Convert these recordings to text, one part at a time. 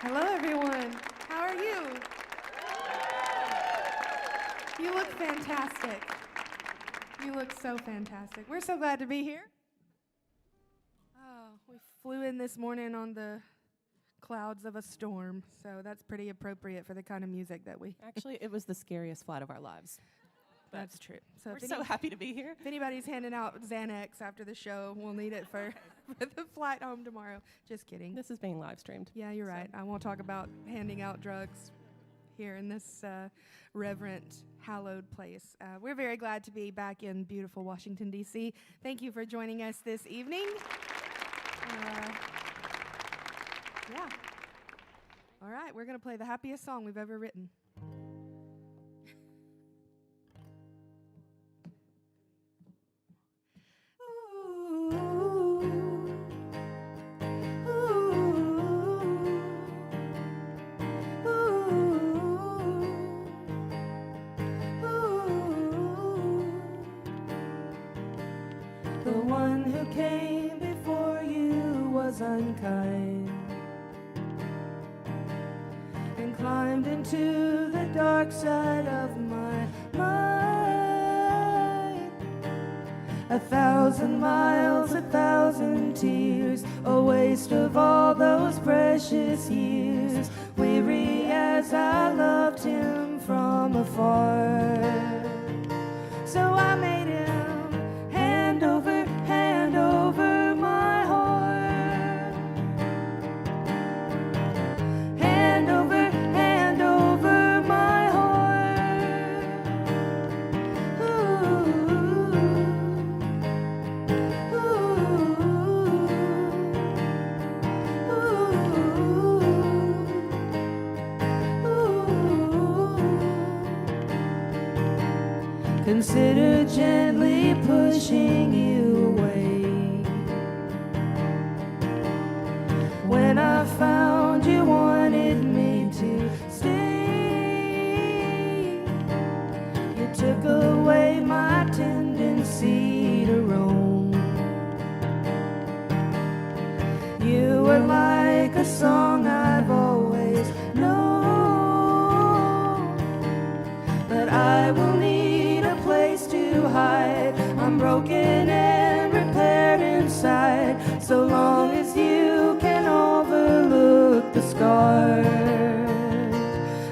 Hello, everyone. How are you? You look fantastic. You look so fantastic. We're so glad to be here. Oh, we flew in this morning on the clouds of a storm, so that's pretty appropriate for the kind of music that we... Actually, it was the scariest flight of our lives. That's true. So We're so happy to be here. If anybody's handing out Xanax after the show, we'll need it for the flight home tomorrow. Just kidding. This is being live streamed. Yeah, you're right. I won't talk about handing out drugs here in this reverent, hallowed place. We're very glad to be back in beautiful Washington, D.C. Thank you for joining us this evening. Yeah. All right, we're going to play the happiest song we've ever written. The one who came before you was unkind and climbed into the dark side of my mind. 1,000 miles, 1,000 tears, a waste of all those precious years, weary as I loved him from afar. So I made him hand over my heart. Hand over my heart. Ooh, consider gently pushing you away. When I found you wanted me to stay, you took away my tendency to roam. You were like a song I've always known, but I will need a place to hide. I'm broken and repaired inside, so long as you can overlook the scars.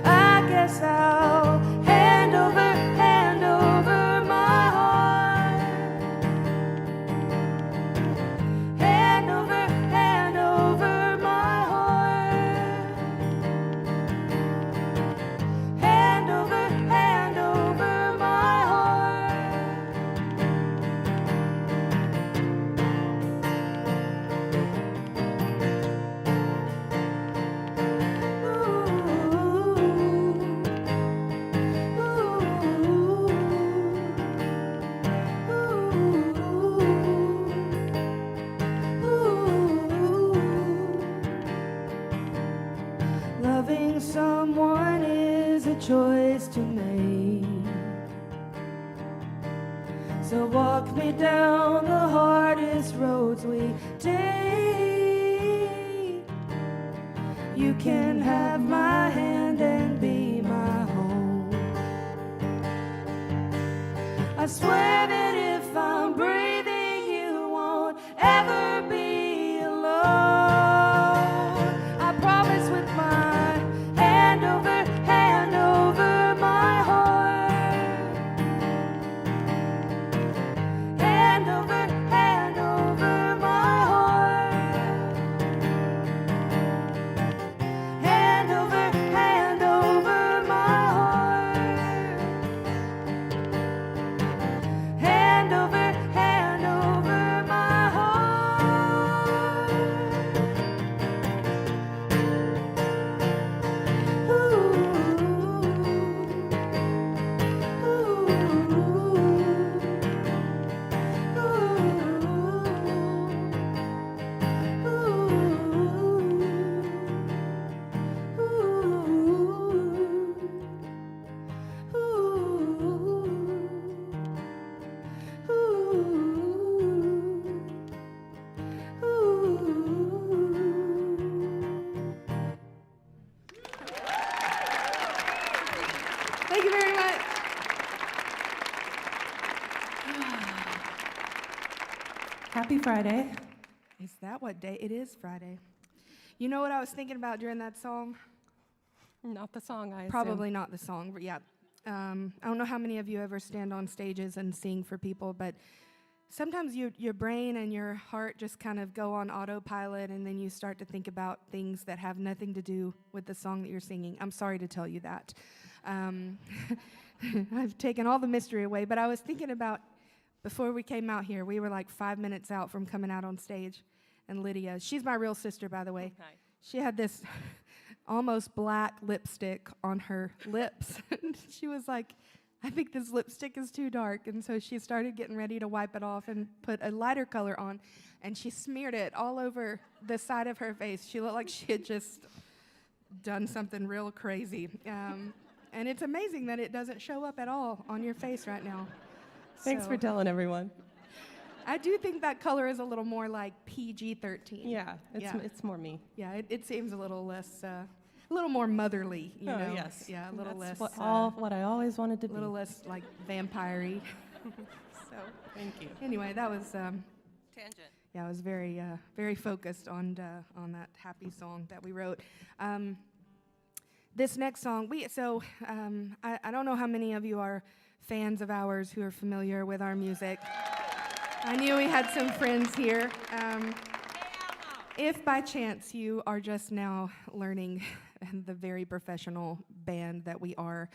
I guess I'll hand over my heart. Hand over my heart. Hand over my heart. Loving someone is a choice to make, so walk me down the hardest roads we take. You can have my hand and be my home. I swear that if I'm breathing, you won't ever be alone. I promise with my hand over my heart. Hand over my heart. Hand over my heart. Happy Friday. Is that what day? It is Friday. You know what I was thinking about during that song? Not the song, I assume. Probably not the song, but yeah. I don't know how many of you ever stand on stages and sing for people, but sometimes your brain and your heart just kind of go on autopilot, and then you start to think about things that have nothing to do with the song that you're singing. I'm sorry to tell you that. I've taken all the mystery away, but I was thinking about, before we came out here, we were like 5 minutes out from coming out on stage, and Lydia, she's my real sister, by the way. Okay. She had this almost black lipstick on her lips. And she was like, I think this lipstick is too dark. And so she started getting ready to wipe it off and put a lighter color on. And she smeared it all over the side of her face. She looked like she had just done something real crazy. And it's amazing that it doesn't show up at all on your face right now. Thanks for telling everyone. I do think that color is a little more like PG-13. Yeah, it's more me. Yeah, it seems a little less, a little more motherly, you know? Yes. Yeah, a little That's less. what I always wanted to A be. little less like vampire-y. So, Thank you. anyway, that was, Tangent. yeah, I was very, very focused on that happy song that we wrote. This next song, I don't know how many of you are fans of ours who are familiar with our music. I knew we had some friends here. If by chance you are just now learning the very professional band that we are,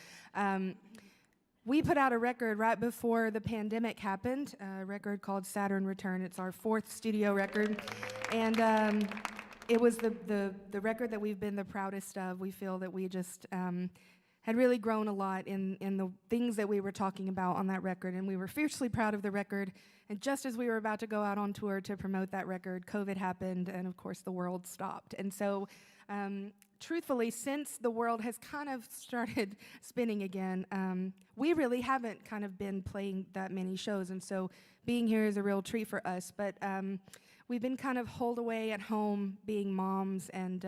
we put out a record right before the pandemic happened, a record called Saturn Return. It's our 4th studio record, and it was the record that we've been the proudest of. We feel that we just had really grown a lot in the things that we were talking about on that record, and we were fiercely proud of the record. And just as we were about to go out on tour to promote that record, COVID happened, and of course the world stopped. And so, truthfully, since the world has kind of started spinning again, we really haven't kind of been playing that many shows, and so being here is a real treat for us. But we've been kind of holed away at home being moms, and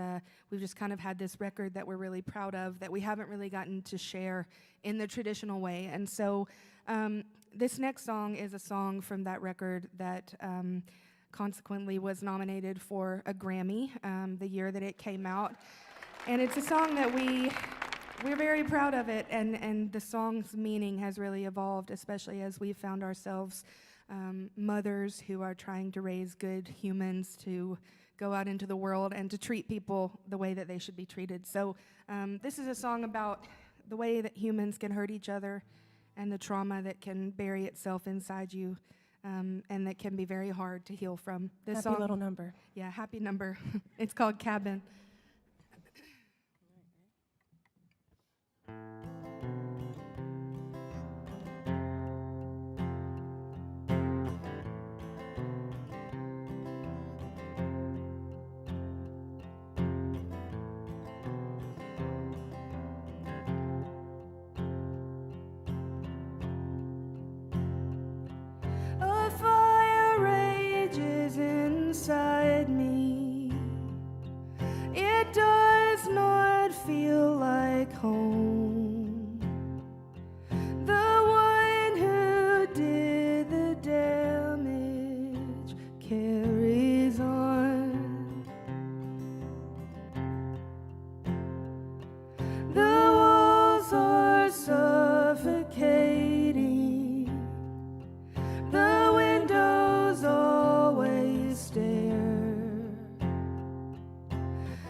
we've just kind of had this record that we're really proud of that we haven't really gotten to share in the traditional way. And so this next song is a song from that record that consequently was nominated for a Grammy the year that it came out. And it's a song that we're very proud of it, and the song's meaning has really evolved, especially as we found ourselves mothers who are trying to raise good humans to go out into the world and to treat people the way that they should be treated. So this is a song about the way that humans can hurt each other and the trauma that can bury itself inside you, and that can be very hard to heal from. This Happy song, little number. Yeah, happy number. It's called Cabin. A fire rages inside me. It does not feel like home. The one who did the damage carries on. The walls are suffocating. The windows always stare.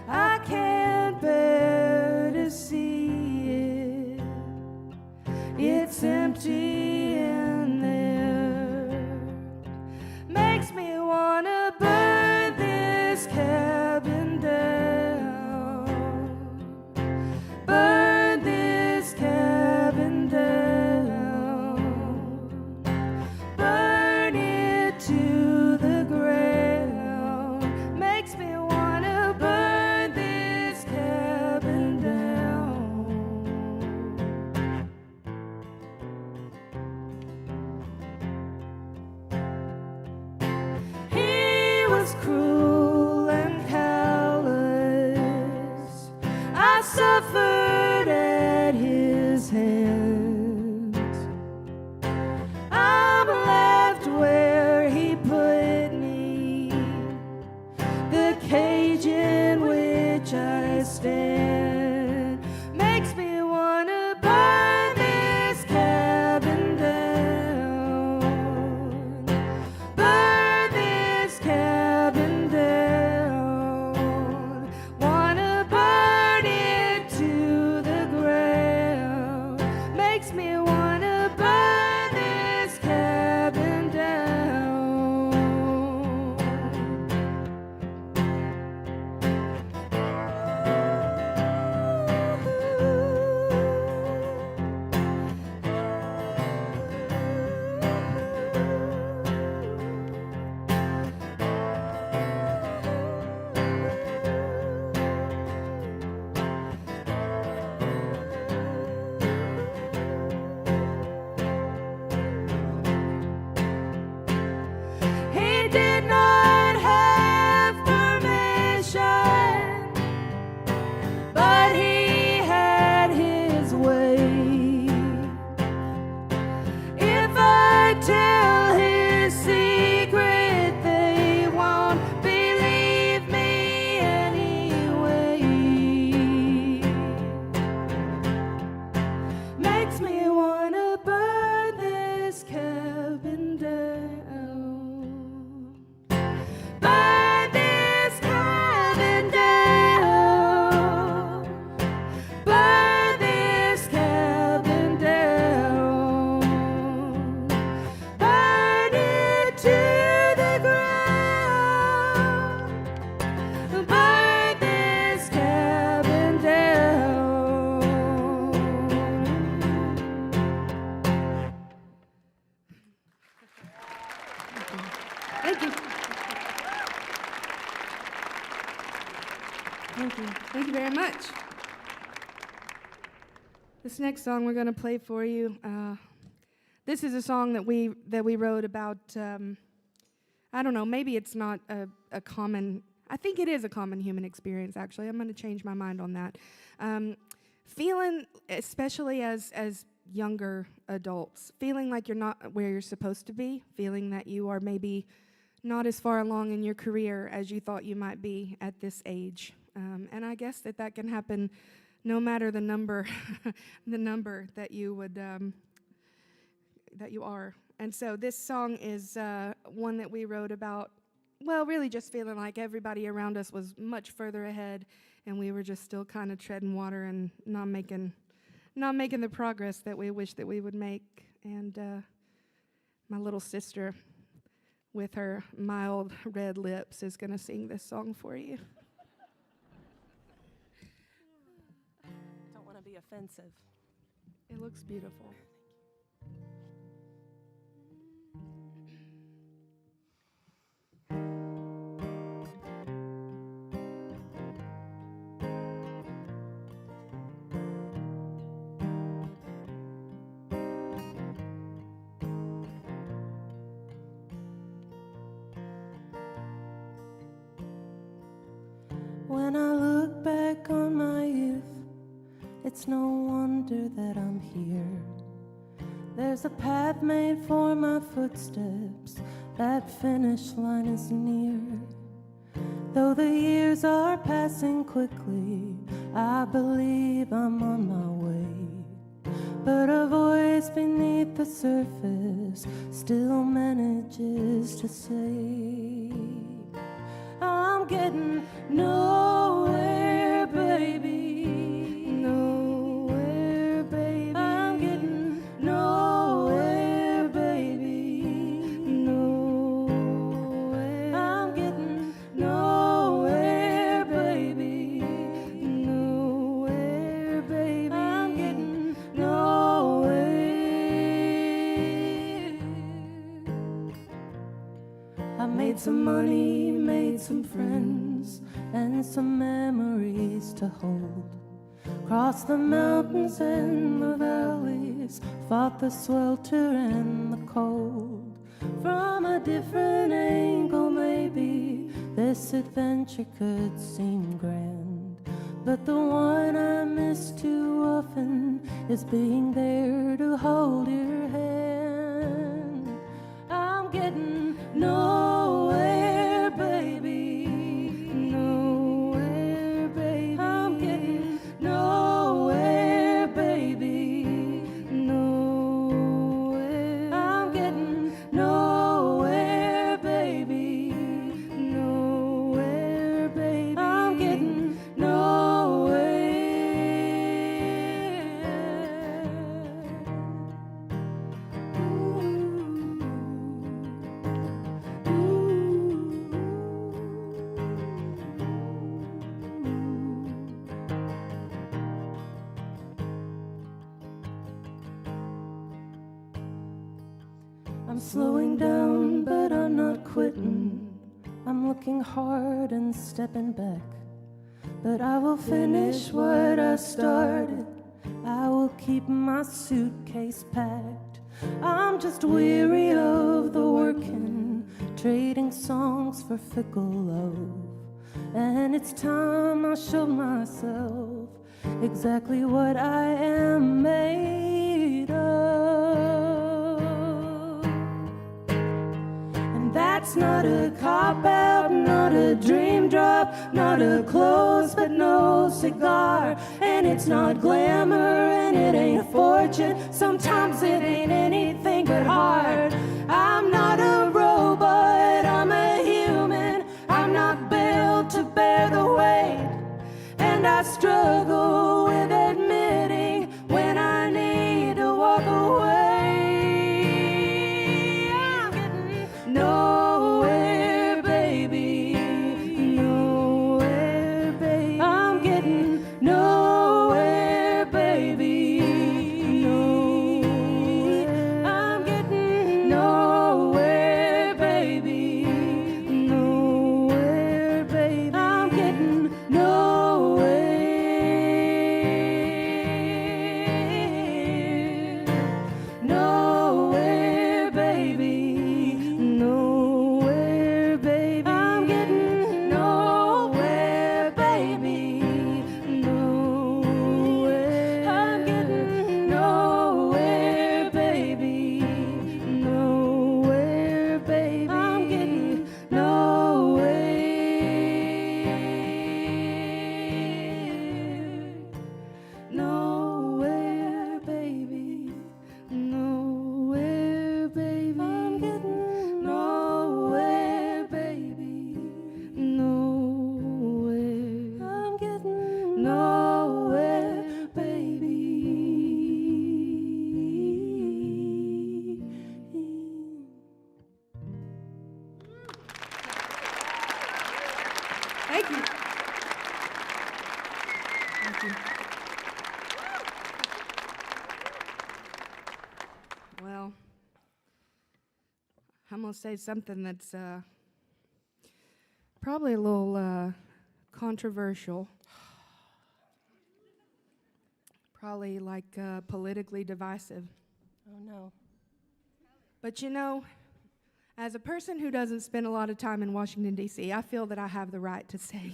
I can't bear to see it. It's empty in there. Makes me wanna burn this cabin down. Burn this cabin down. Burn it to the ground. Makes me wanna burn this cabin down. He was cruel and callous. I suffered at his hands. I'm left where he put me. Thank you very much. This next song we're going to play for you, this is a song that we wrote about, I don't know, maybe it's not a common, I think it is a common human experience, actually. I'm going to change my mind on that. Feeling, especially as younger adults, feeling like you're not where you're supposed to be, feeling that you are maybe not as far along in your career as you thought you might be at this age. And I guess that can happen no matter the number, the number that you would, that you are. And so this song is one that we wrote about, well, really just feeling like everybody around us was much further ahead, and we were just still kind of treading water and not making the progress that we wish that we would make. And my little sister, with her mild red lips, is going to sing this song for you. Don't want to be offensive. It looks beautiful. When I look back on my youth, it's no wonder that I'm here. There's a path made for my footsteps, that finish line is near. Though the years are passing quickly, I believe I'm on my way. But a voice beneath the surface still manages to say, I'm getting nowhere, baby. Nowhere, baby. I'm getting nowhere, baby. Nowhere. I'm getting nowhere, baby. Nowhere, baby. I'm getting nowhere. I made some money, made some friends, and some memories to hold. Crossed the mountains and the valleys, fought the swelter and the cold. From a different angle, maybe this adventure could seem grand, but the one I miss too often is being there to hold your hand. I'm getting nowhere, baby. Nowhere, baby. I'm getting nowhere, baby. Nowhere. I'm getting nowhere, baby. Nowhere, baby. I'm getting nowhere. I'm slowing down, but I'm not quitting. I'm looking hard and stepping back, but I will finish what I started. I will keep my suitcase packed. I'm just weary of the working, trading songs for fickle love. And it's time I showed myself exactly what I am made of. And that's not a cop-out, not a dream drop, not a close but no cigar. And it's not glamour and it ain't fortune, sometimes it ain't anything but hard. I'm not a robot, I'm a human. I'm not built to bear the weight, and I struggle with admitting when I need to walk away. I'm getting nowhere, baby. Nowhere, baby. I'm getting nowhere, baby. Nowhere. I'm getting nowhere, baby. Nowhere, baby. I'm getting nowhere. Thank you. Well, I'm going to say something that's probably a little controversial. Probably like politically divisive. Oh, no. But you know, as a person who doesn't spend a lot of time in Washington, D.C., I feel that I have the right to say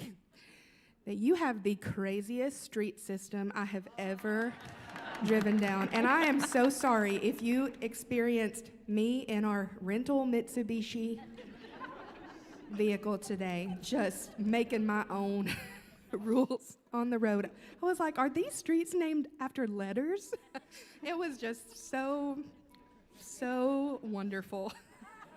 that you have the craziest street system I have ever driven down. And I am so sorry if you experienced me in our rental Mitsubishi vehicle today, just making my own rules on the road. I was like, are these streets named after letters? It was just so wonderful.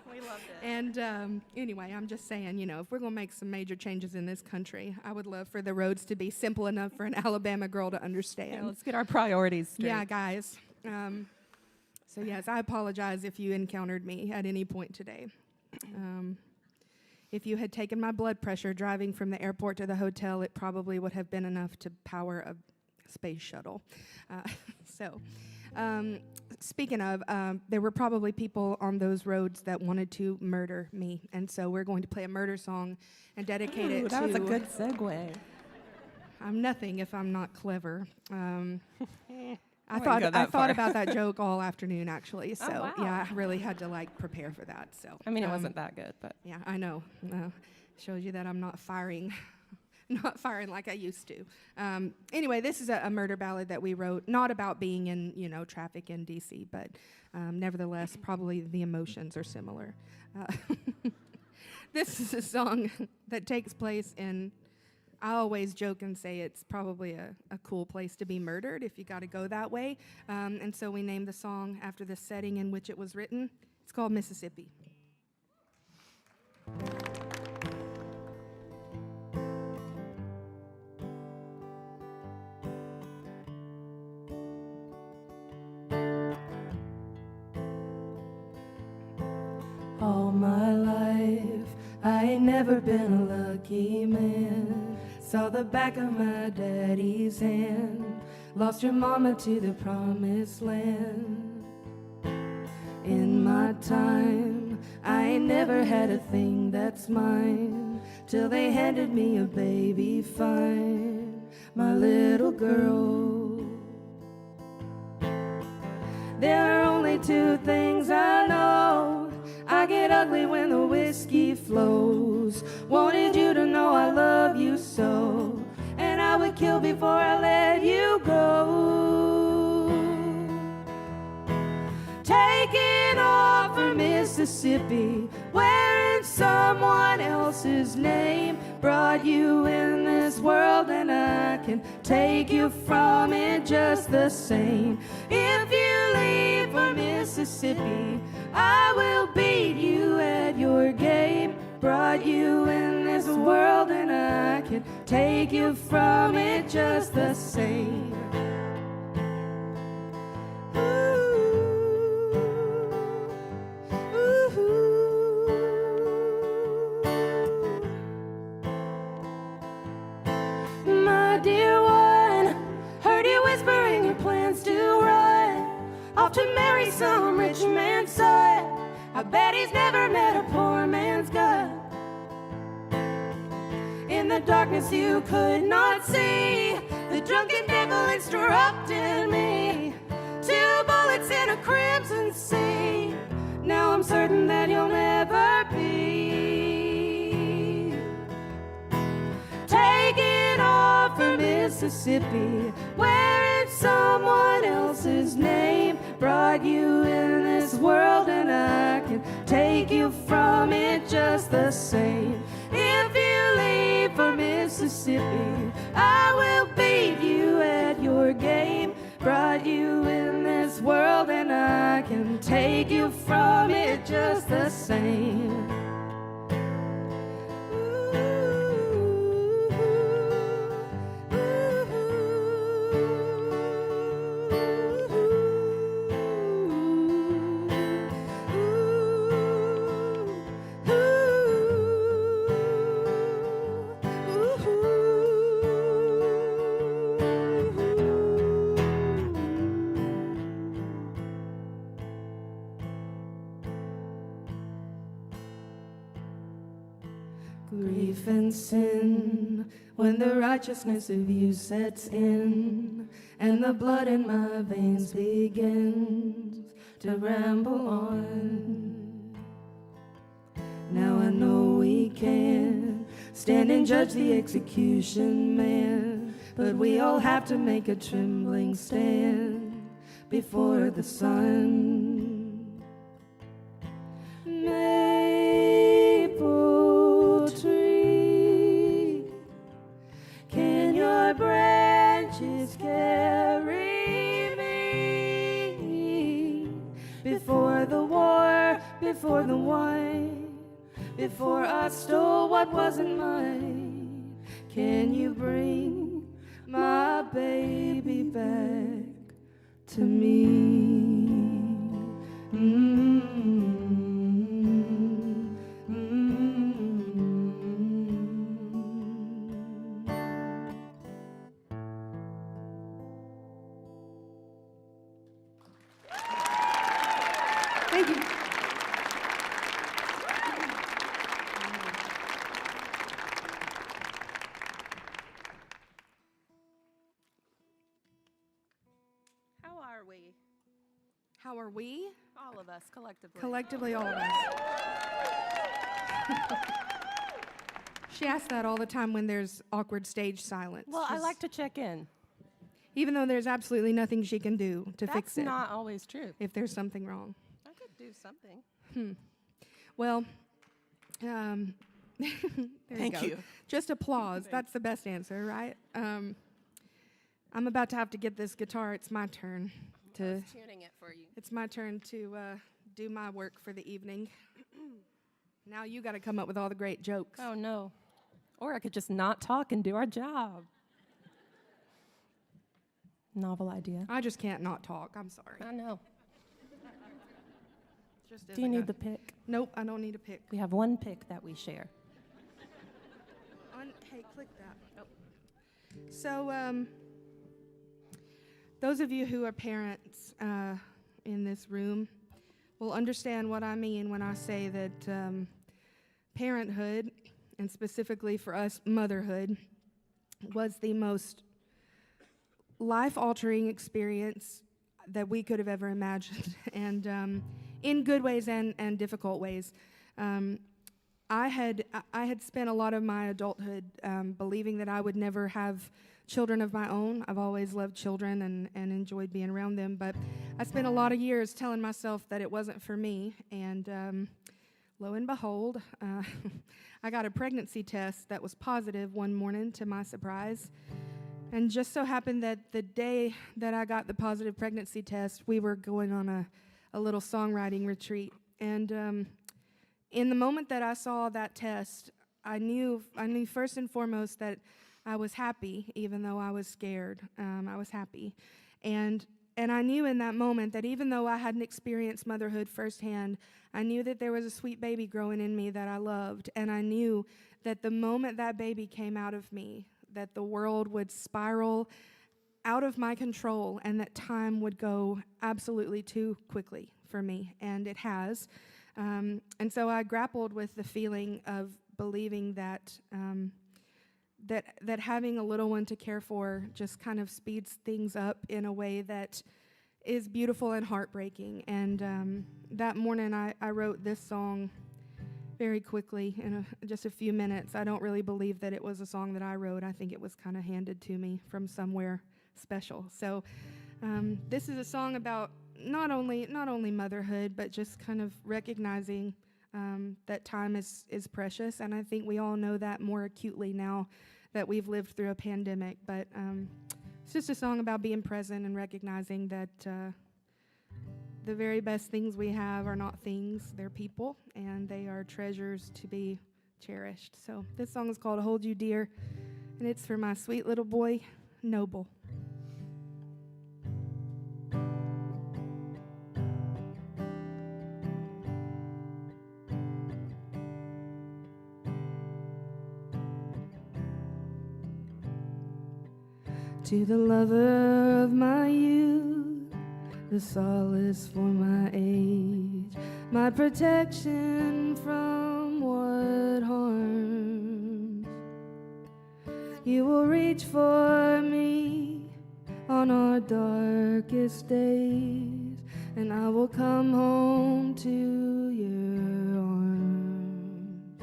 We loved it. And anyway, I'm just saying, you know, if we're going to make some major changes in this country, I would love for the roads to be simple enough for an Alabama girl to understand. Yeah, let's get our priorities straight. Yeah, guys. So, yes, I apologize if you encountered me at any point today. If you had taken my blood pressure driving from the airport to the hotel, it probably would have been enough to power a space shuttle. Speaking of, there were probably people on those roads that wanted to murder me, and so we're going to play a murder song and dedicate it to... That was a good segue. I'm nothing if I'm not clever. I thought thought about that joke all afternoon, actually, so wow. yeah, I really had to, like, prepare for that, so... I mean, it wasn't that good, but... Yeah, I know. Shows you that I'm not firing not firing like I used to. Anyway, this is a murder ballad that we wrote, not about being in, you know, traffic in D.C., but nevertheless, probably the emotions are similar. This is a song that takes place in, I always joke and say it's probably a cool place to be murdered if you got to go that way. And so we named the song after the setting in which it was written. It's called Mississippi. All my life, I ain't never been a lucky man. Saw the back of my daddy's hand. Lost your mama to the promised land. In my time, I ain't never had a thing that's mine, till they handed me a baby fine, my little girl. There are only two things I know. I get ugly when the whiskey flows. Wanted you to know I love you so, and I would kill before I let you go. Taking off for Mississippi, wearing someone else's name. Brought you in this world and I can take you from it just the same. If you leave for Mississippi, I will beat you at your game. Brought you in this world and I can take you from it just the same. My dear one, heard you whispering your plans to run off to marry some rich man's son. I bet he's never met a poor man's gun. In the darkness you could not see the drunken devil instructing me. 2 bullets in a crimson sea. Now I'm certain that you'll never be. Taking off for Mississippi, wearing someone else's name. Brought you in this world and I can take you from it just the same. If you leave for Mississippi, I will beat you at your game. Brought you in this world and I can take you from it just the same. grief and sin, when the righteousness of you sets in, and the blood in my veins begins to ramble on. Now I know we can't stand and judge the execution man, but we all have to make a trembling stand before the sun. Maple tree, can your branches carry me before the war, before the wine, before I stole what wasn't mine? Can you bring my baby back to me? Thank you. How are we? How are we? All of us, collectively. Collectively, all of us. She asks that all the time when there's awkward stage silence. Well, I like to check in. Even though there's absolutely nothing she can do to fix it. That's not always true. If there's something wrong. I could do something. Well, there Thank go. you. Just applause. That's the best answer, right? I'm about to have to get this guitar. It's my turn I to. was tuning it for you. It's my turn to do my work for the evening. Now you got to come up with all the great jokes. Oh, no. Or I could just not talk and do our job. Novel idea. I just can't not talk. I'm sorry. I know. Just Do you isn't need gonna- the pick? Nope, I don't need a pick. We have one pick that we share. Hey, click that. Oh. So, those of you who are parents in this room will understand what I mean when I say that parenthood, and specifically for us, motherhood, was the most life-altering experience that we could have ever imagined, and in good ways and difficult ways. I had spent a lot of my adulthood believing that I would never have children of my own. I've always loved children and enjoyed being around them, but I spent a lot of years telling myself that it wasn't for me, and lo and behold, I got a pregnancy test that was positive one morning to my surprise. And just so happened that the day that I got the positive pregnancy test, we were going on a little songwriting retreat. And in the moment that I saw that test, I knew first and foremost that I was happy, even though I was scared. I was happy. And I knew in that moment that even though I hadn't experienced motherhood firsthand, I knew that there was a sweet baby growing in me that I loved. And I knew that the moment that baby came out of me, that the world would spiral out of my control and that time would go absolutely too quickly for me, and it has. And so I grappled with the feeling of believing that that having a little one to care for just kind of speeds things up in a way that is beautiful and heartbreaking. And that morning I wrote this song very quickly in just a few minutes. I don't really believe that it was a song that I wrote. I think it was kind of handed to me from somewhere special. So this is a song about not only motherhood, but just kind of recognizing that time is precious. And I think we all know that more acutely now that we've lived through a pandemic. But it's just a song about being present and recognizing that the very best things we have are not things, they're people, and they are treasures to be cherished. So this song is called Hold You Dear, and it's for my sweet little boy, Noble. To the lover of my youth, the solace for my age, my protection from what harm. You will reach for me on our darkest days, and I will come home to your arms,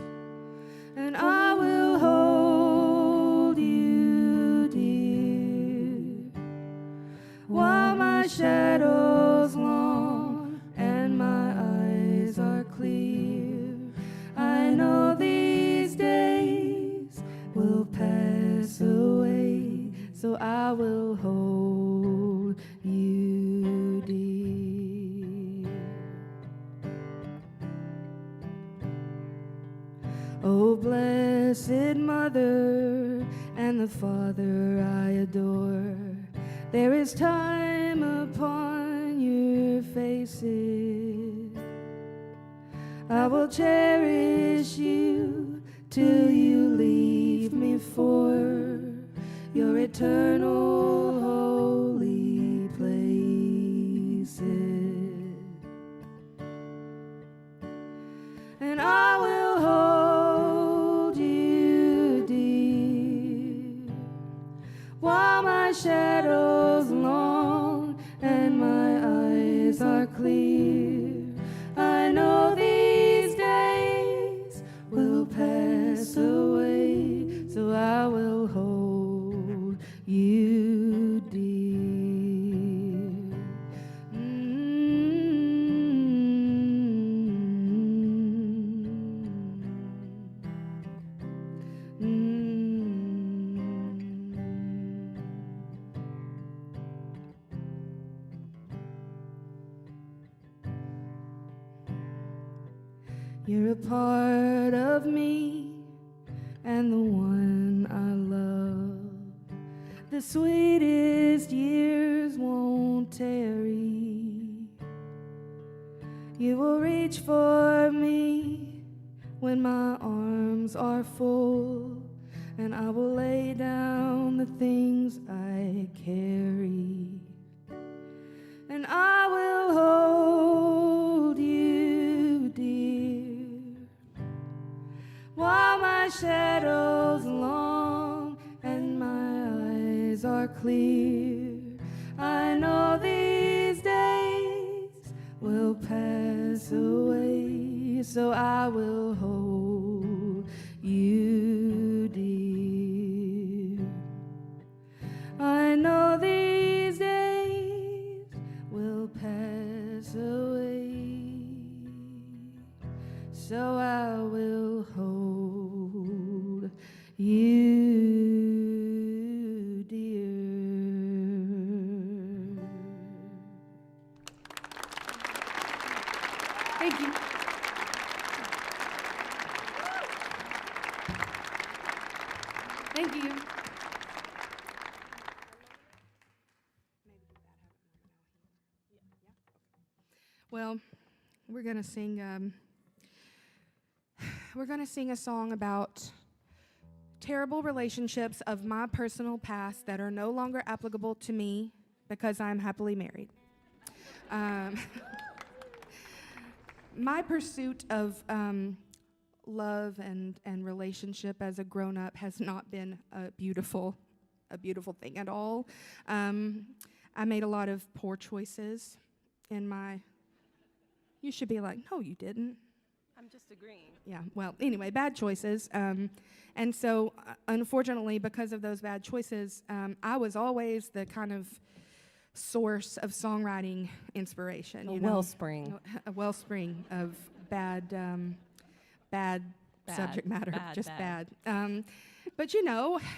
and I will hold you dear while my shadow's long and my eyes are clear. I know these days will pass away, so I will hold you dear. Oh, blessed Mother and the Father I adore, there is time upon your faces. I will cherish you till you leave me for your eternal holy places. And I will hold you dear while my shadow's long and my eyes are clear. I know these days will pass away, so I will hold you dear. You're a part of me and the one I love. The sweetest years won't tarry. You will reach for me when my arms are full, and I will lay down the things I carry, and I will hold you dear while my shadow's long and my eyes are clear. I know these days will pass away, so I will hold you dear. I know these days will pass away, so I will hold you dear. Thank you. Thank you. Well, we're gonna sing a song about terrible relationships of my personal past that are no longer applicable to me because I'm happily married. My pursuit of love and relationship as a grown-up has not been a beautiful thing at all. I made a lot of poor choices in my... You should be like, no, you didn't. I'm just agreeing. Yeah, well, anyway, bad choices. And so, unfortunately, because of those bad choices, I was always the kind of source of songwriting inspiration. A wellspring. A wellspring of bad subject matter, just bad. But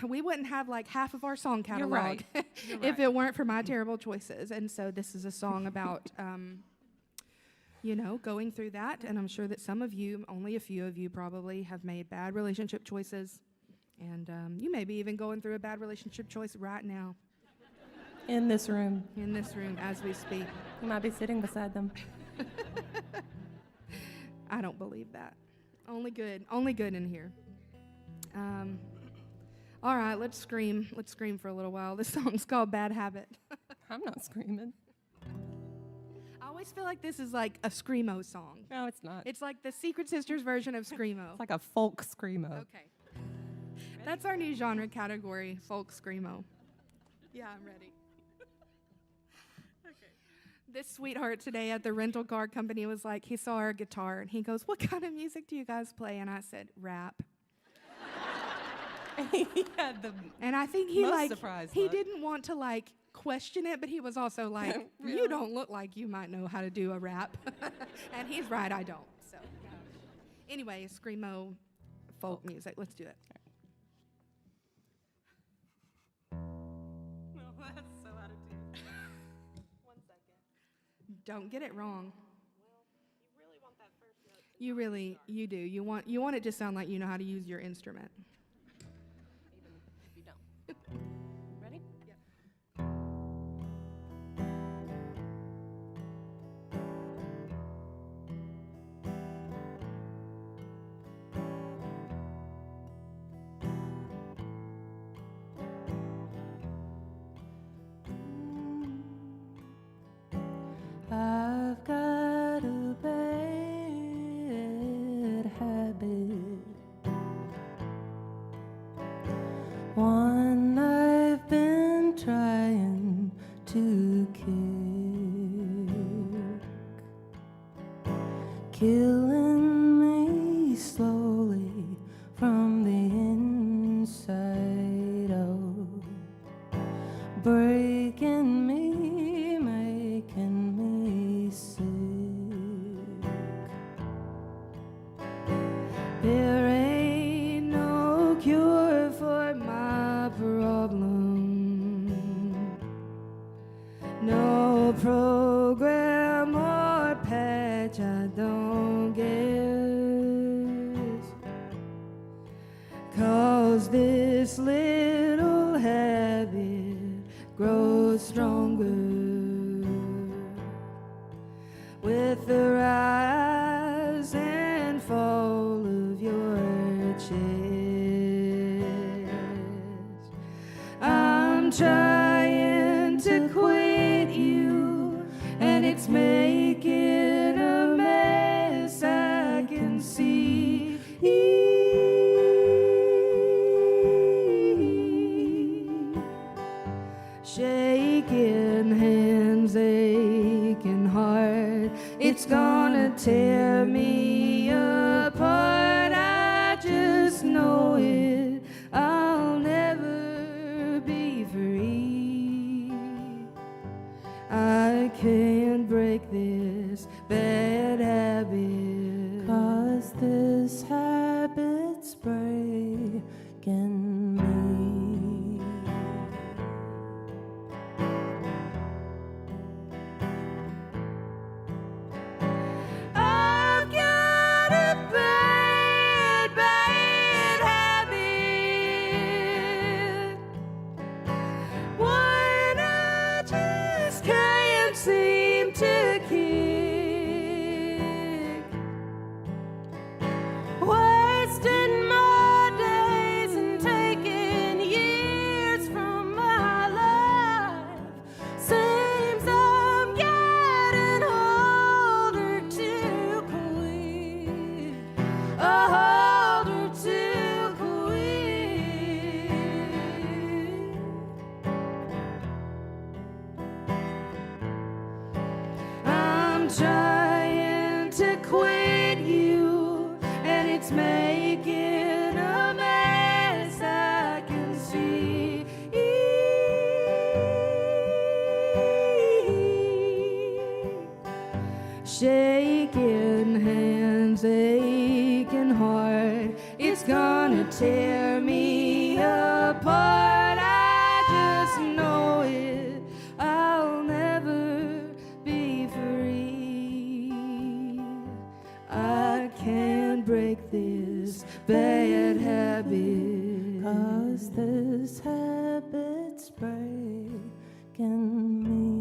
we wouldn't have like half of our song catalog right. if it weren't for my terrible choices. And so this is a song about, going through that. And I'm sure that some of you, only a few of you probably, have made bad relationship choices. And you may be even going through a bad relationship choice right now. In this room. In this room as we speak. You might be sitting beside them. I don't believe that. Only good in here. All right, let's scream for a little while. This song's called Bad Habit. I'm not screaming. I always feel like this is like a Screamo song. No, it's not. It's like the Secret Sisters version of Screamo. It's like a folk screamo. Okay. That's our new genre category, folk screamo. Yeah, I'm ready. Okay. This sweetheart today at the rental car company was like, he saw our guitar and he goes, "What kind of music do you guys play?" And I said, "Rap." He had the And I think he most surprised he look. didn't want to question it, but he was also like, Really? "You don't look like you might know how to do a rap." And he's right, I don't. So anyway, screamo folk music. Let's do it. No, that's so out of tune. 1 second. Don't get it wrong. Well, you really want that first note. You do. You want it to sound like you know how to use your instrument. Even if you don't. Ready? Yep. I've got a bad habit, one I've been trying to kick, killing me slowly from the inside out, breaking me, making me sick. There ain't no cure for my problem, no program or patch I don't guess, 'cause this little habit grows stronger with the rise and fall of your chest. I'm trying to quit you, and it's making a mess I can see. Shaking hands, aching heart, it's gonna tear me apart. I just know it, I'll never be free. I can't break this bad habit, 'cause this habit's breaking me. I've got a bad, bad habit, one I just can't seem to kick, wasting my days and taking years from my life. Seems I'm getting older to quit, older to quit. I'm trying to quit you, and it's making a mess I can see. Shaking hands, aching heart, it's gonna tear me apart. I just know it, I'll never be free. I can't break this bad habit, 'cause this habit's breaking me.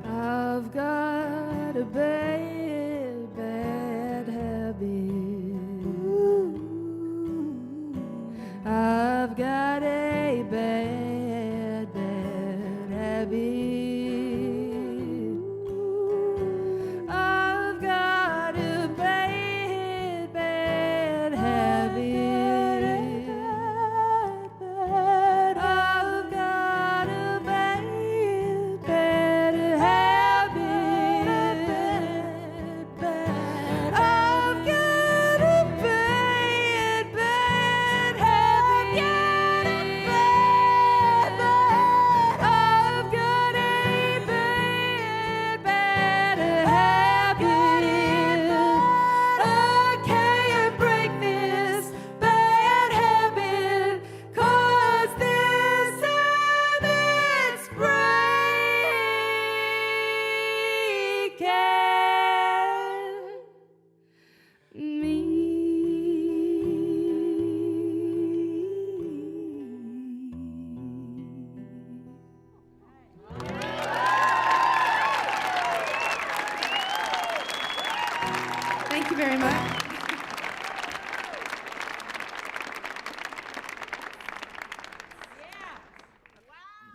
I've got a bad, bad habit. I've got a bad, bad habit. I've got a bad, bad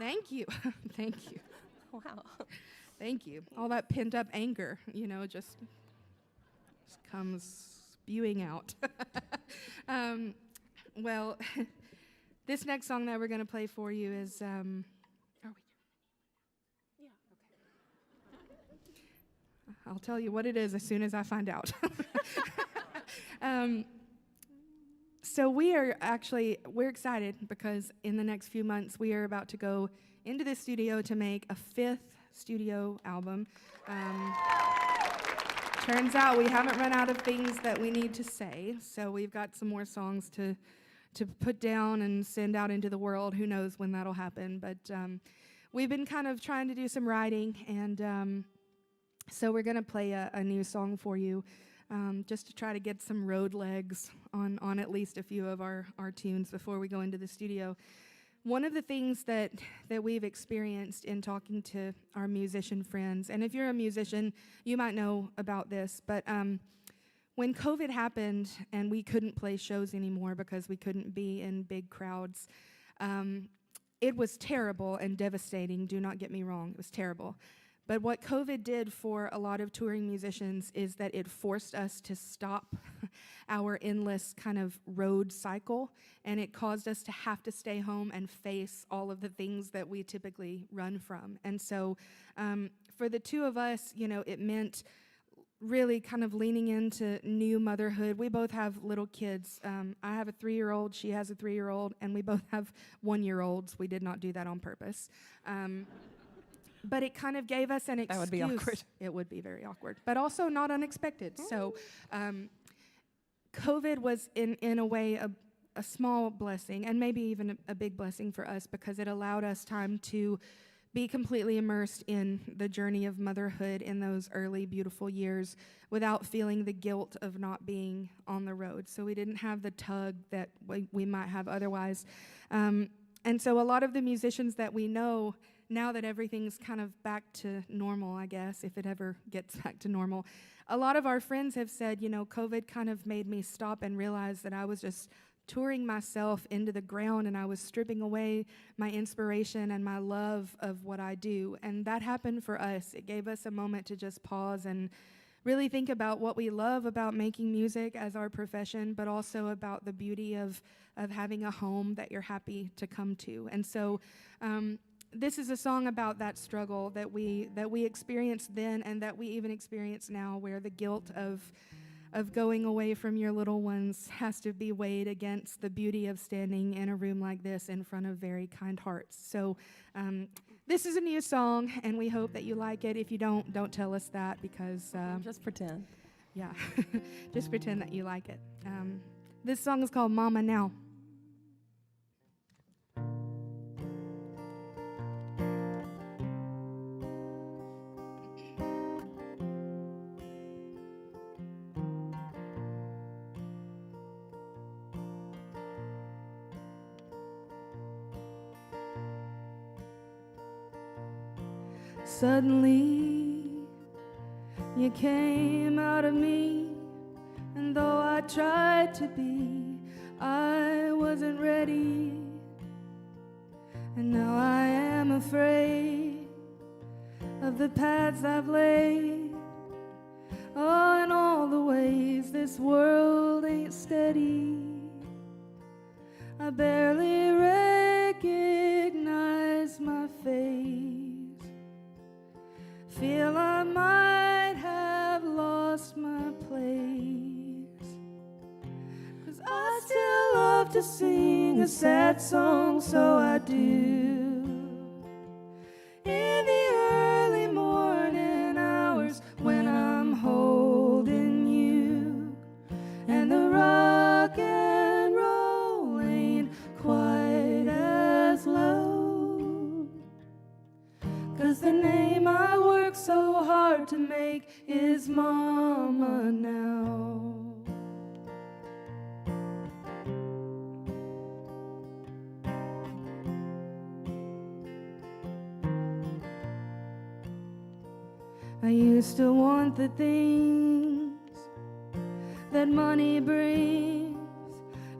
Thank you. Thank you. Wow. Thank you. All that pent up anger, just comes spewing out. Well, this next song that we're going to play for you is. Are we? Yeah. Okay. I'll tell you what it is as soon as I find out. So we're excited because in the next few months we are about to go into the studio to make a 5th studio album. Turns out we haven't run out of things that we need to say, so we've got some more songs to put down and send out into the world. Who knows when that'll happen, but we've been kind of trying to do some writing, and so we're going to play a new song for you. Just to try to get some road legs on at least a few of our tunes before we go into the studio. One of the things that we've experienced in talking to our musician friends, and if you're a musician, you might know about this, but when COVID happened and we couldn't play shows anymore because we couldn't be in big crowds, it was terrible and devastating. Do not get me wrong, it was terrible. But what COVID did for a lot of touring musicians is that it forced us to stop our endless kind of road cycle, and it caused us to have to stay home and face all of the things that we typically run from. And so for the two of us, it meant really kind of leaning into new motherhood. We both have little kids. I have a 3-year-old, she has a 3-year-old, and we both have 1-year-olds. We did not do that on purpose. But it kind of gave us an excuse. That would be awkward. It would be very awkward, but also not unexpected. So COVID was, in a way, a small blessing, and maybe even a big blessing for us, because it allowed us time to be completely immersed in the journey of motherhood in those early, beautiful years without feeling the guilt of not being on the road. So we didn't have the tug that we might have otherwise. And so a lot of the musicians that we know, now that everything's kind of back to normal, I guess, if it ever gets back to normal, a lot of our friends have said, COVID kind of made me stop and realize that I was just touring myself into the ground, and I was stripping away my inspiration and my love of what I do. And that happened for us. It gave us a moment to just pause and really think about what we love about making music as our profession, but also about the beauty of having a home that you're happy to come to. And so this is a song about that struggle that we experienced then, and that we even experience now, where the guilt of going away from your little ones has to be weighed against the beauty of standing in a room like this in front of very kind hearts. So this is a new song, and we hope that you like it. If you don't tell us that, because Just pretend. yeah, just pretend that you like it. This song is called Mama Now. Suddenly, you came out of me, and though I tried to be, I wasn't ready. And now I am afraid of the paths I've laid. Oh, and all the ways this world ain't steady. I barely recognize my face. Feel I might have lost my place. 'Cause I still love to sing a sad song, so I do. In the early morning hours when I'm holding you, and the rock and roll ain't quite as low. 'Cause the name I work so hard to make is Mama Now. I used to want the things that money brings,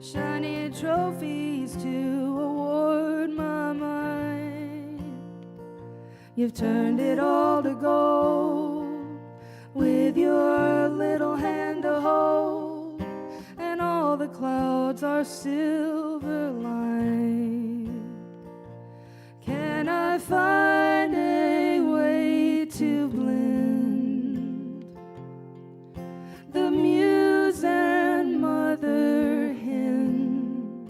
shiny trophies to award my mind. You've turned it all to gold with your little hand to hold, and all the clouds are silver lined. Can I find a way to blend the muse and mother hen?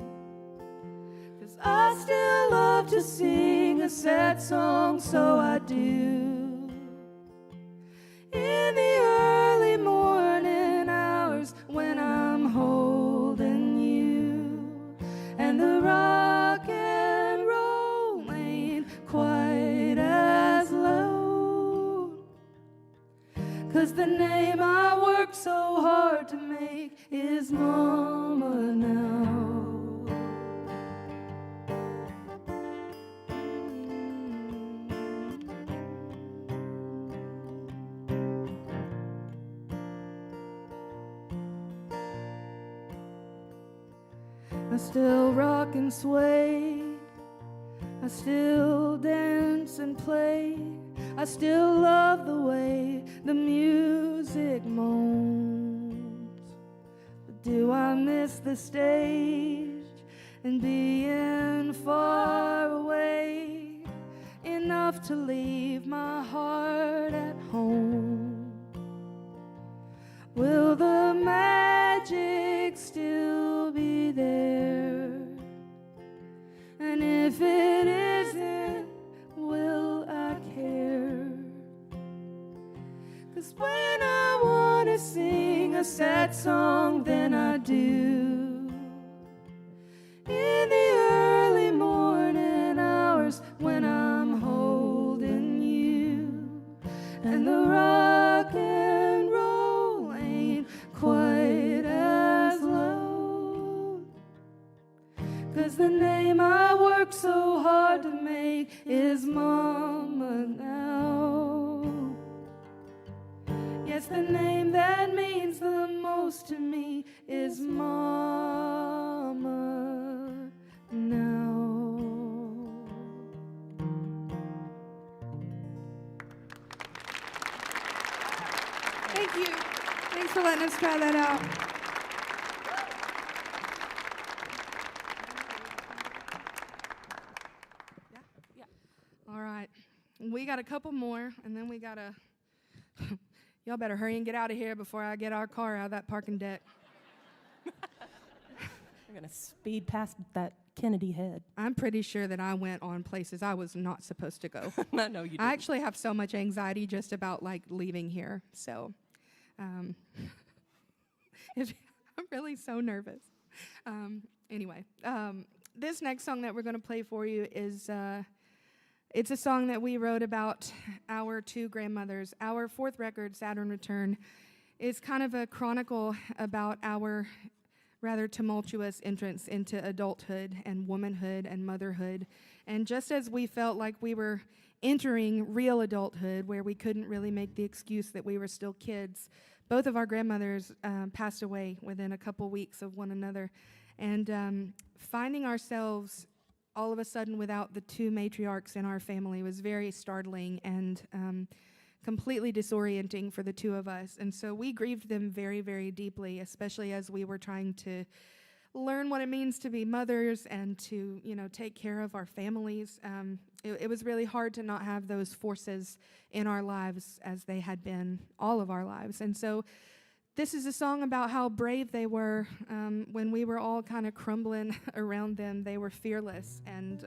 'Cause I still love to sing a sad song, so I do. In the early morning hours when I'm holding you, and the rock and roll ain't quite as loud. 'Cause the name I worked so hard to make is Mama now. I still rock and sway, I still dance and play, I still love the way the music moans. But do I miss the stage and being far away enough to leave my heart at home? Will the magic still be there? And if it isn't, will I care? 'Cause when I wanna sing a sad song, then I do. In the early morning hours when I'm holding you, and the rock and roll ain't quite as loud. 'Cause the name I worked so hard to make is Mama now. Yes, the name that means the most to me is Mama now. Thank you. Thanks for letting us try that out. Yeah. All right. We got a couple more, and then we got to... Y'all better hurry and get out of here before I get our car out of that parking deck. We're going to speed past that Kennedy head. I'm pretty sure that I went on places I was not supposed to go. I know you did. I actually have so much anxiety just about leaving here. So I'm really so nervous. Anyway, this next song that we're going to play for you is it's a song that we wrote about our two grandmothers. Our fourth record, Saturn Return, is kind of a chronicle about our rather tumultuous entrance into adulthood and womanhood and motherhood. And just as we felt like we were entering real adulthood, where we couldn't really make the excuse that we were still kids, both of our grandmothers passed away within a couple weeks of one another. And finding ourselves all of a sudden without the two matriarchs in our family was very startling and completely disorienting for the two of us. And so we grieved them very, very deeply, especially as we were trying to learn what it means to be mothers and to, take care of our families. It was really hard to not have those forces in our lives as they had been all of our lives. And so this is a song about how brave they were when we were all kind of crumbling around them. They were fearless and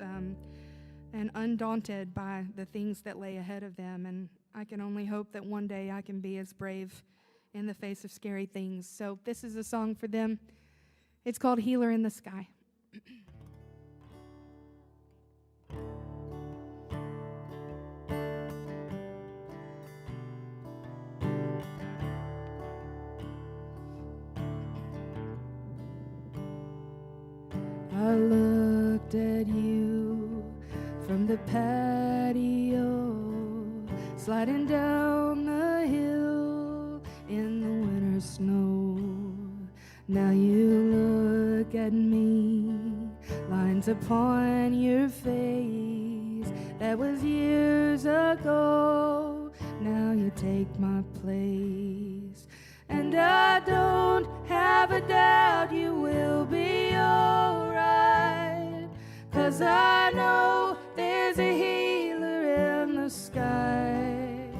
undaunted by the things that lay ahead of them. And I can only hope that one day I can be as brave in the face of scary things. So this is a song for them. It's called Healer in the Sky. I looked at you from the patio, sliding down the hill in the winter snow. Now you look at me, lines upon your face, days. That was years ago. Now you take my place. And I don't have a doubt you will be alright. 'Cause I know there's a healer in the sky.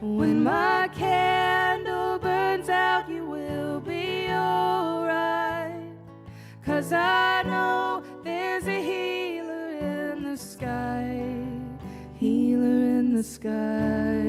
When my candle burns out, you will be alright. 'Cause I know there's a healer in the sky. Healer in the sky.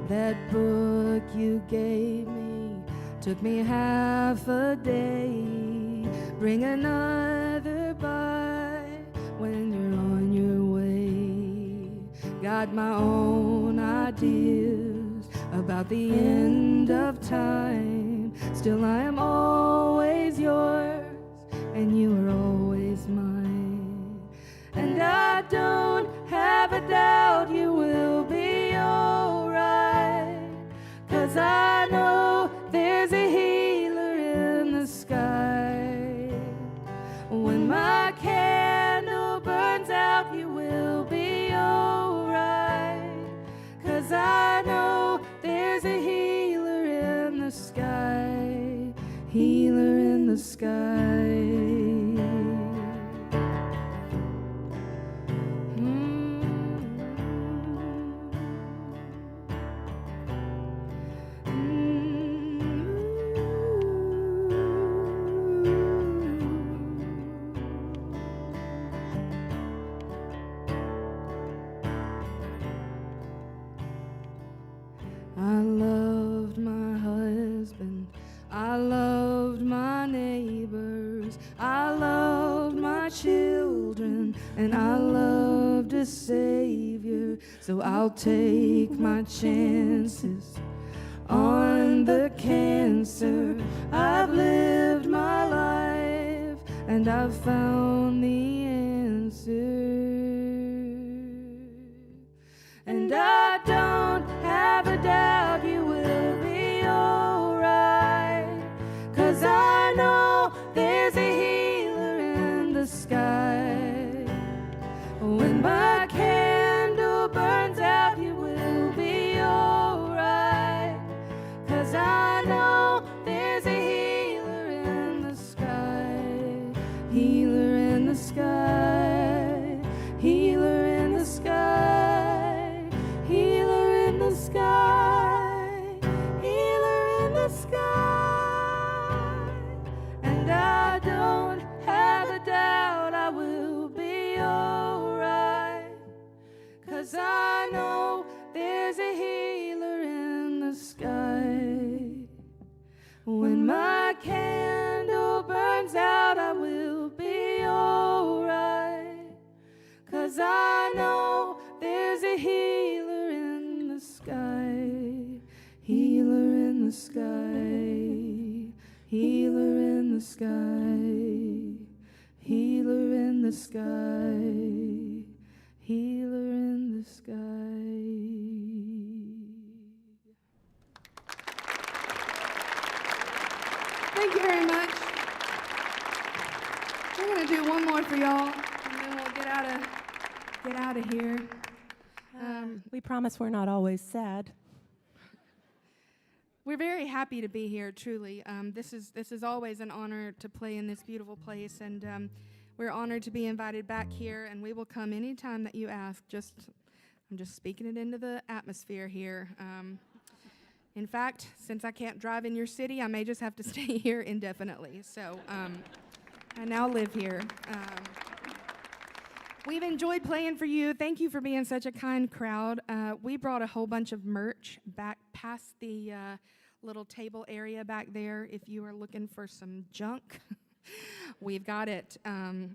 That book you gave me took me half a day. Bring another by when you're on your way. Got my own ideas about the end of time. Still I am always yours, and you are always mine. And I don't have a doubt you will be alright. 'Cause I know there's a healer in the sky. When my candle burns out, you will be alright. 'Cause I know there's a healer in the sky. Healer in the sky. I loved my husband, I loved my neighbors, I loved my children, and I loved a Savior. So I'll take my chances on the cancer. I've lived my life, and I've found the answer. And I don't have a doubt you will be alright. 'Cause I know there's a healer in the sky. When my candle burns out, you will be alright. 'Cause I know there's a healer in the sky. Healer in the sky. Healer in the sky. Healer in the sky. Healer in the sky. And I don't have a doubt I will be alright. 'Cause I know there's a healer in the sky. When my candle burns out, I will be alright. 'Cause I know there's a healer in the sky. Healer in the sky. Healer in the sky. Healer in the sky. Healer in the sky. Thank you very much. We're going to do one more for y'all, and then we'll get out of here. We promise we're not always sad. We're very happy to be here, truly. This is always an honor to play in this beautiful place, and we're honored to be invited back here, and we will come anytime that you ask. I'm just speaking it into the atmosphere here. In fact, since I can't drive in your city, I may just have to stay here indefinitely. So I now live here. We've enjoyed playing for you. Thank you for being such a kind crowd. We brought a whole bunch of merch back past the little table area back there. If you are looking for some junk, we've got it.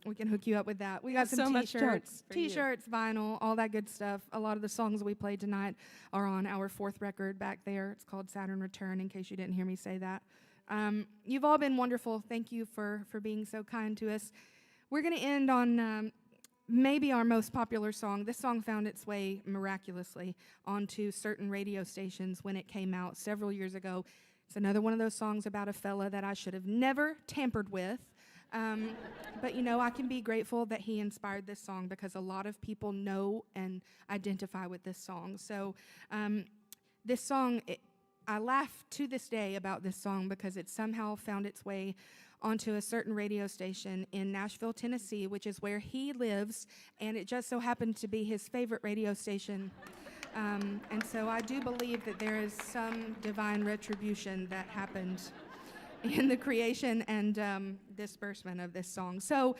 We can hook you up with that. We got some so much junk for you. T-shirts, vinyl, all that good stuff. A lot of the songs we played tonight are on our 4th record back there. It's called Saturn Return, in case you didn't hear me say that. You've all been wonderful. Thank you for being so kind to us. We're going to end on maybe our most popular song. This song found its way miraculously onto certain radio stations when it came out several years ago. It's another one of those songs about a fella that I should have never tampered with. But, you know, I can be grateful that he inspired this song because a lot of people know and identify with this song. So this song, I laugh to this day about this song because it somehow found its way onto a certain radio station in Nashville, Tennessee, which is where he lives, and it just so happened to be his favorite radio station. And so I do believe that there is some divine retribution that happened in the creation and disbursement of this song. So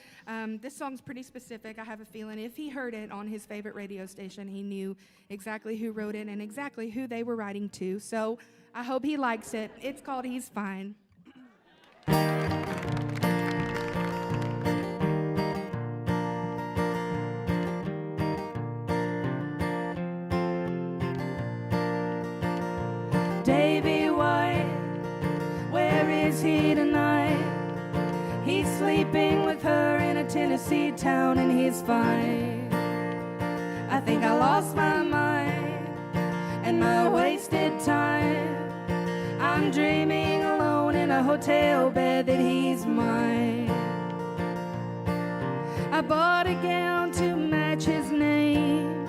this song's pretty specific. I have a feeling if he heard it on his favorite radio station, he knew exactly who wrote it and exactly who they were writing to. So I hope he likes it. It's called He's Fine. Davy White, where is he tonight? He's sleeping with her in a Tennessee town and he's fine. I think I lost my mind and my wasted time. I'm dreaming alone in a hotel bed that he's mine. I bought a gown to match his name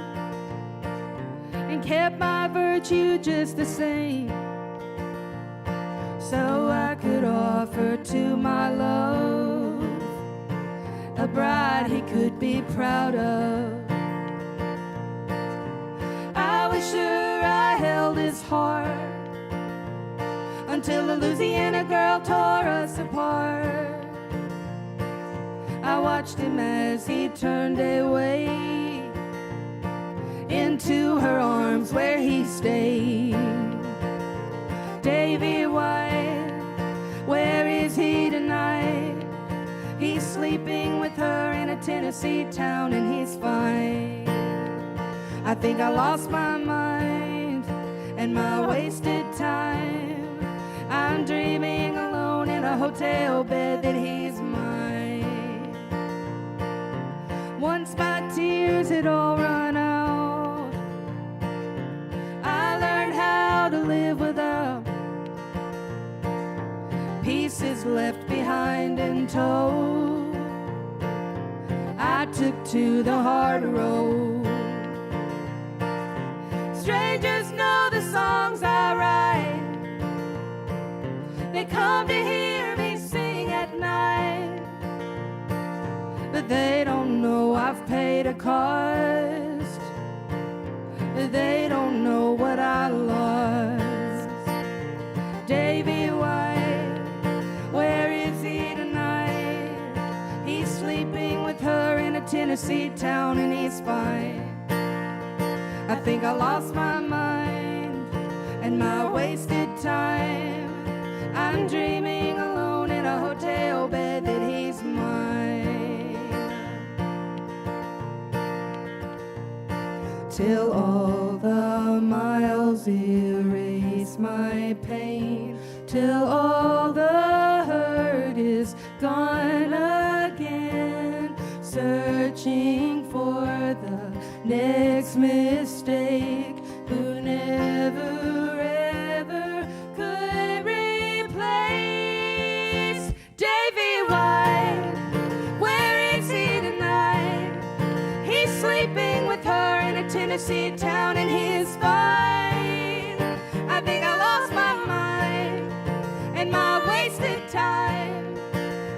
and kept my virtue just the same, so I could offer to my love a bride he could be proud of. I was sure I held his heart until the Louisiana girl tore us apart. I watched him as he turned away into her arms where he stayed. Davy White, where is he tonight? He's sleeping with her in a Tennessee town and he's fine. I think I lost my mind and my wasted time. I'm dreaming alone in a hotel bed that he's mine. Once my tears had all run out, I learned how to live without pieces left behind in tow. I took to the hard road. Strangers know the songs I write. They come to hear me sing at night, but they don't know I've paid a cost. They don't know what I lost. Davy White, where is he tonight? He's sleeping with her in a Tennessee town and he's fine. I think I lost my mind and my wasted time. I'm dreaming alone in a hotel bed that he's mine. Till all the miles erase my pain, till all the hurt is gone again, searching for the next mistake, who never ever could replace Davy White. Where is he tonight? He's sleeping with her in a Tennessee town and he's fine. I think I lost my mind and my wasted time.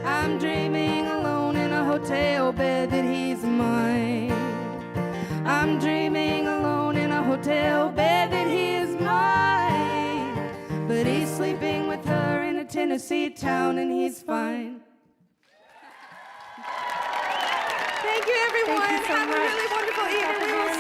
I'm dreaming alone in a hotel bed that he's mine. I'm dreaming alone in a hotel bed that he is mine. But he's sleeping with her in a Tennessee town and he's fine. Thank you, everyone. Thank you so Have much. a really wonderful evening. We will